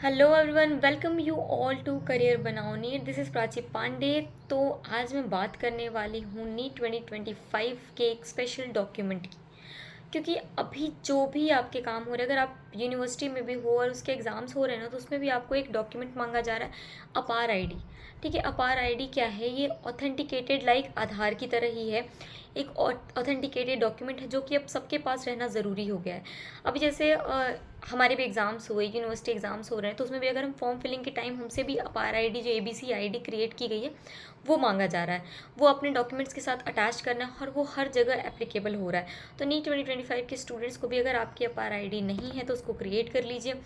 Hello everyone, welcome you all to career Banao NEET. This is Prachi Pandey. तो आज मैं बात करने वाली हूँ नीट 2025 के एक स्पेशल डॉक्यूमेंट की। क्योंकि अभी जो भी आपके काम हो रहे हैं, अगर आप यूनिवर्सिटी में भी हो और उसके एग्ज़ाम्स हो रहे हैं ना, तो उसमें भी आपको एक डॉक्यूमेंट मांगा जा रहा है, अपार आईडी। ठीक है, अपार आईडी क्या है? ये ऑथेंटिकेटेड लाइक आधार की तरह ही है। एक ऑथेंटिकेटेड डॉक्यूमेंट है जो कि अब सबके पास रहना ज़रूरी हो गया है। अभी जैसे हमारे भी एग्ज़ाम्स हुए, यूनिवर्सिटी एग्ज़ाम्स हो रहे हैं, तो उसमें भी अगर हम फॉर्म फिलिंग के टाइम हमसे भी अपार आईडी जो एबीसी आईडी क्रिएट की गई है वो मांगा जा रहा है। वो अपने डॉक्यूमेंट्स के साथ अटैच करना है और वो हर जगह एप्लीकेबल हो रहा है। तो नीट 2025 के स्टूडेंट्स को भी अगर आपकी अपार आईडी नहीं है तो उसको क्रिएट कर लीजिए।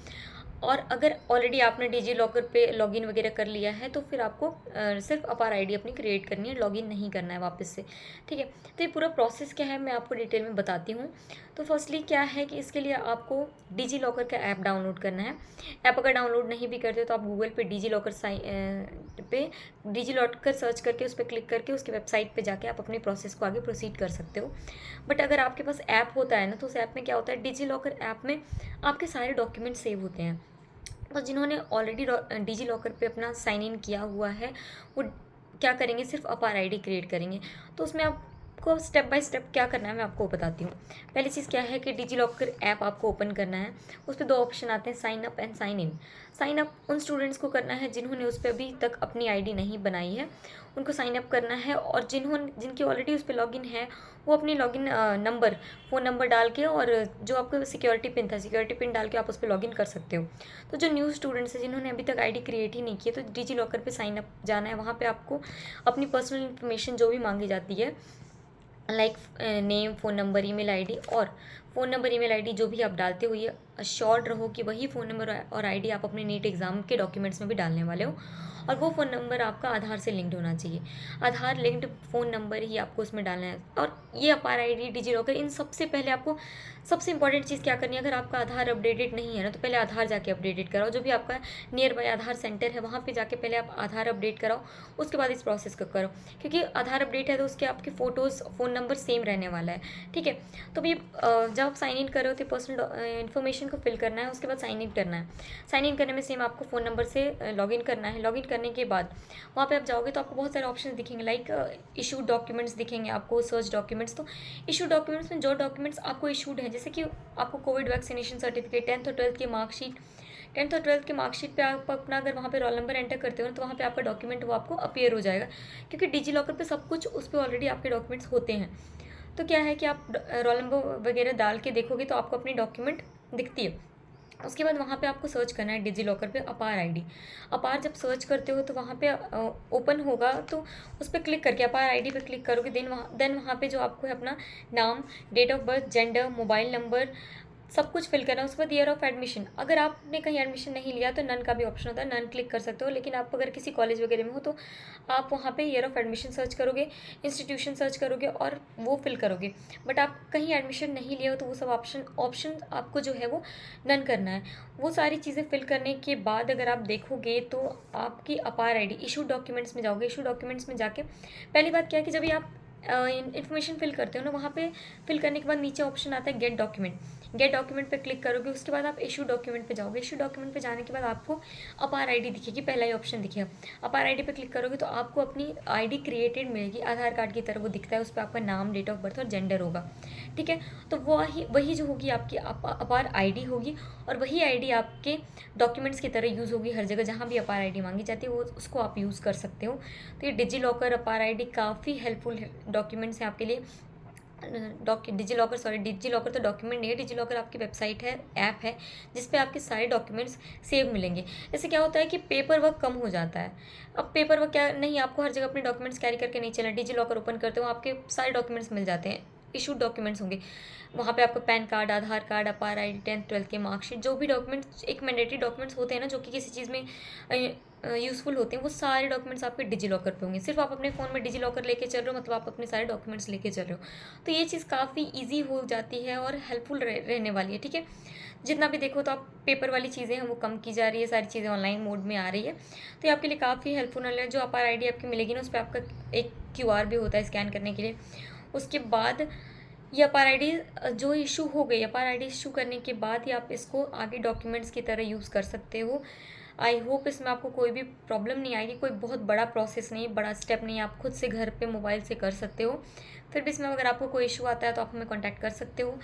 और अगर ऑलरेडी आपने डिजी लॉकर पे लॉगिन वगैरह कर लिया है तो फिर आपको सिर्फ अपार आईडी अपनी क्रिएट करनी है, लॉगिन नहीं करना है वापस से। ठीक है, तो ये पूरा प्रोसेस क्या है मैं आपको डिटेल में बताती हूँ। तो फर्स्टली क्या है कि इसके लिए आपको डिजी लॉकर का ऐप डाउनलोड करना है। ऐप अगर डाउनलोड नहीं भी करते तो आप गूगल पे डिजी लॉकर पे डिजी लॉकर सर्च करके उस पर क्लिक करके उसकी वेबसाइट पे जाके आप अपनी प्रोसेस को आगे प्रोसीड कर सकते हो। बट अगर आपके पास ऐप होता है ना, तो उस ऐप में क्या होता है, डिजी लॉकर ऐप में आपके सारे डॉक्यूमेंट सेव होते हैं। तो जिन्होंने ऑलरेडी डिजी लॉकर पे अपना साइन इन किया हुआ है वो क्या करेंगे, सिर्फ अपार आईडी क्रिएट करेंगे। तो उसमें आपको स्टेप बाय स्टेप क्या करना है मैं आपको बताती हूँ। पहली चीज़ क्या है कि डिजी लॉकर ऐप आपको ओपन करना है। उस पर दो ऑप्शन आते हैं, sign up and sign in. Sign up उन स्टूडेंट्स को करना है जिन्होंने उस पर अभी तक अपनी आईडी नहीं बनाई है, उनको साइन अप करना है। और जिनकी ऑलरेडी उस पर लॉगिन है वो अपनी लॉगिन नंबर, फ़ोन नंबर डाल के और जो आपको सिक्योरिटी पिन था, सिक्योरिटी पिन डाल के आप उस पर लॉगिन कर सकते हो। तो जो न्यू स्टूडेंट्स हैं जिन्होंने अभी तक आईडी क्रिएट ही नहीं की है, तो डिजी लॉकर पे साइन अप जाना है। वहाँ पे आपको अपनी पर्सनल इन्फॉर्मेशन जो भी मांगी जाती है, like name, phone number, email ID, और फ़ोन नंबर ईमेल आईडी जो भी आप डालते हो ये अश्योर्ड रहो कि वही फ़ोन नंबर और आईडी आप अपने नीट एग्ज़ाम के डॉक्यूमेंट्स में भी डालने वाले हो। और वो फ़ोन नंबर आपका आधार से लिंक्ड होना चाहिए। आधार लिंक्ड फ़ोन नंबर ही आपको उसमें डालना है। और ये अपार आईडी, डिजी लॉकर, इन सबसे पहले आपको सबसे इंपॉर्टेंट चीज़ क्या करनी है, अगर आपका आधार अपडेटेड नहीं है ना, तो पहले आधार जाके अपडेटेड कराओ। जो भी आपका नियर बाय आधार सेंटर है वहाँ पे जाके पहले आप आधार अपडेट कराओ, उसके बाद इस प्रोसेस को करो। क्योंकि आधार अपडेट है तो उसके आपके फ़ोटोज़, फ़ोन नंबर सेम रहने वाला है। ठीक है, तो भी जब आप साइन इन कर रहे हो तो पर्सनल इन्फॉर्मेशन को फिल करना है, उसके बाद साइन इन करना है। साइन इन करने में सेम आपको फ़ोन नंबर से लॉगिन करना है। लॉगिन करने के बाद वहाँ पे आप जाओगे तो आपको बहुत सारे ऑप्शन दिखेंगे, लाइक इशू डॉक्यूमेंट्स दिखेंगे आपको, सर्च डॉक्यूमेंट्स। तो इशू डॉक्यूमेंट्स में जो डॉक्यूमेंट्स आपको इशूड है, जैसे कि आपको कोविड वैक्सीनेशन सर्टिफिकेट, 10th और 12th की मार्कशीट, 10th और 12th की मार्कशीट पे आप अपना अगर वहाँ पे रोल नंबर एंटर करते हो तो वहाँ पे आपका डॉक्यूमेंट वो आपको अपीयर हो जाएगा। क्योंकि डिजी लॉकर पे सब कुछ उस पर ऑलरेडी आपके डॉक्यूमेंट्स होते हैं। तो क्या है कि आप रोल नंबर वगैरह डाल के देखोगे तो आपको अपनी डॉक्यूमेंट दिखती है। उसके बाद वहाँ पे आपको सर्च करना है डिजी लॉकर पे अपार आईडी। अपार जब सर्च करते हो तो वहाँ पे ओपन होगा, तो उस पर क्लिक करके अपार आईडी पे क्लिक करोगे। देन वहाँ पे जो आपको है अपना नाम, date of birth, gender, mobile number, सब कुछ फिल करना है। उसके बाद ईयर ऑफ एडमिशन, अगर आपने कहीं एडमिशन नहीं लिया तो नन का भी ऑप्शन होता है, नन क्लिक कर सकते हो। लेकिन आप अगर किसी कॉलेज वगैरह में हो तो आप वहाँ पे ईयर ऑफ एडमिशन सर्च करोगे, इंस्टीट्यूशन सर्च करोगे और वो फिल करोगे। बट आप कहीं एडमिशन नहीं लिए हो तो वो सब ऑप्शन ऑप्शन आपको जो है वो नन करना है। वो सारी चीज़ें फिल करने के बाद अगर आप देखोगे तो आपकी अपार आईडी इशू डॉक्यूमेंट्स में जाओगे। इशू डॉक्यूमेंट्स में जाके पहली बात क्या है कि जब भी आप इन्फॉर्मेशन फिल करते हो ना, वहाँ पे फिल करने के बाद नीचे ऑप्शन आता है गेट डॉक्यूमेंट। गेट डॉक्यूमेंट पे क्लिक करोगे, उसके बाद आप इशू डॉक्यूमेंट पे जाओगे। इशू डॉक्यूमेंट पे जाने के बाद आपको अपार आईडी दिखेगी, पहला ही ऑप्शन दिखेगा। अपार आईडी पे क्लिक करोगे तो आपको अपनी आईडी क्रिएटेड मिलेगी, आधार कार्ड की तरह वो दिखता है। उस पर आपका नाम, डेट ऑफ बर्थ और जेंडर होगा। ठीक है, तो वही वही जो होगी आपकी अपार आईडी होगी, और वही आईडी आपके डॉक्यूमेंट्स की तरह यूज़ होगी। हर जगह जहाँ भी अपार आईडी मांगी जाती है वो उसको आप यूज़ कर सकते हो। तो ये डिजी लॉकर अपार आईडी काफ़ी हेल्पफुल डॉक्यूमेंट्स हैं आपके लिए। डिजी लॉकर तो डॉक्यूमेंट नहीं है, डिजी लॉकर आपकी वेबसाइट है, ऐप है, जिस पे आपके सारे डॉक्यूमेंट्स सेव मिलेंगे। इससे क्या होता है कि पेपर वर्क कम हो जाता है। अब पेपर वर्क क्या नहीं, आपको हर जगह अपने डॉक्यूमेंट्स कैरी करके नहीं चलना। डिजी लॉकर ओपन करते हो आपके सारे डॉक्यूमेंट्स मिल जाते हैं, इशूड डॉक्यूमेंट्स होंगे वहाँ पे। आपका पैन कार्ड, आधार कार्ड, अपार आईडी, 10th 12th के मार्कशीट, जो भी डॉक्यूमेंट्स एक मैंडेटरी डॉक्यूमेंट्स होते हैं ना जो कि किसी चीज़ में यूज़फुल होते हैं, वो सारे डॉक्यूमेंट्स आपके डिजी लॉकर पे होंगे। सिर्फ आप अपने फ़ोन में डिजी लॉकर लेके चल रहे हो, मतलब आप अपने सारे डॉक्यूमेंट्स लेके चल रहे हो। तो ये चीज़ काफ़ी ईजी हो जाती है और हेल्पफुल रहने वाली है। ठीक है, जितना भी देखो तो आप पेपर वाली चीज़ें हैं वो कम की जा रही है, सारी चीज़ें ऑनलाइन मोड में आ रही है। तो ये आपके लिए काफ़ी हेल्पफुल है। जो अपार आईडी आपकी मिलेगी ना, उस पर आपका एक क्यूआर भी होता है स्कैन करने के लिए। उसके बाद ये अपार आईडी जो इशू हो गई, अपार आईडी इशू करने के बाद ही आप इसको आगे डॉक्यूमेंट्स की तरह यूज़ कर सकते हो। आई होप इसमें आपको कोई भी प्रॉब्लम नहीं आएगी। कोई बहुत बड़ा प्रोसेस नहीं, बड़ा स्टेप नहीं, आप खुद से घर पे मोबाइल से कर सकते हो। फिर भी इसमें अगर आपको कोई इशू आता है तो आप हमें कांटेक्ट कर सकते हो,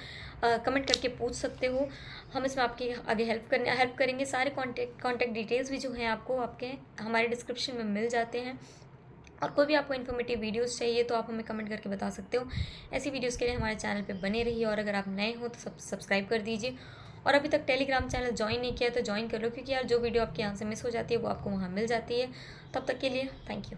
कमेंट करके पूछ सकते हो। हम इसमें आपकी आगे हेल्प करेंगे। सारे कॉन्टैक्ट डिटेल्स भी जो हैं आपको आपके हमारे डिस्क्रिप्शन में मिल जाते हैं। और कोई भी आपको इन्फॉर्मेटिव वीडियोस चाहिए तो आप हमें कमेंट करके बता सकते हो। ऐसी वीडियोस के लिए हमारे चैनल पे बने रहिए, और अगर आप नए हो तो सब्सक्राइब कर दीजिए। और अभी तक टेलीग्राम चैनल ज्वाइन नहीं किया तो ज्वाइन कर लो, क्योंकि यार जो वीडियो आपके यहाँ से मिस हो जाती है वो आपको वहाँ मिल जाती है। तब तक के लिए थैंक यू।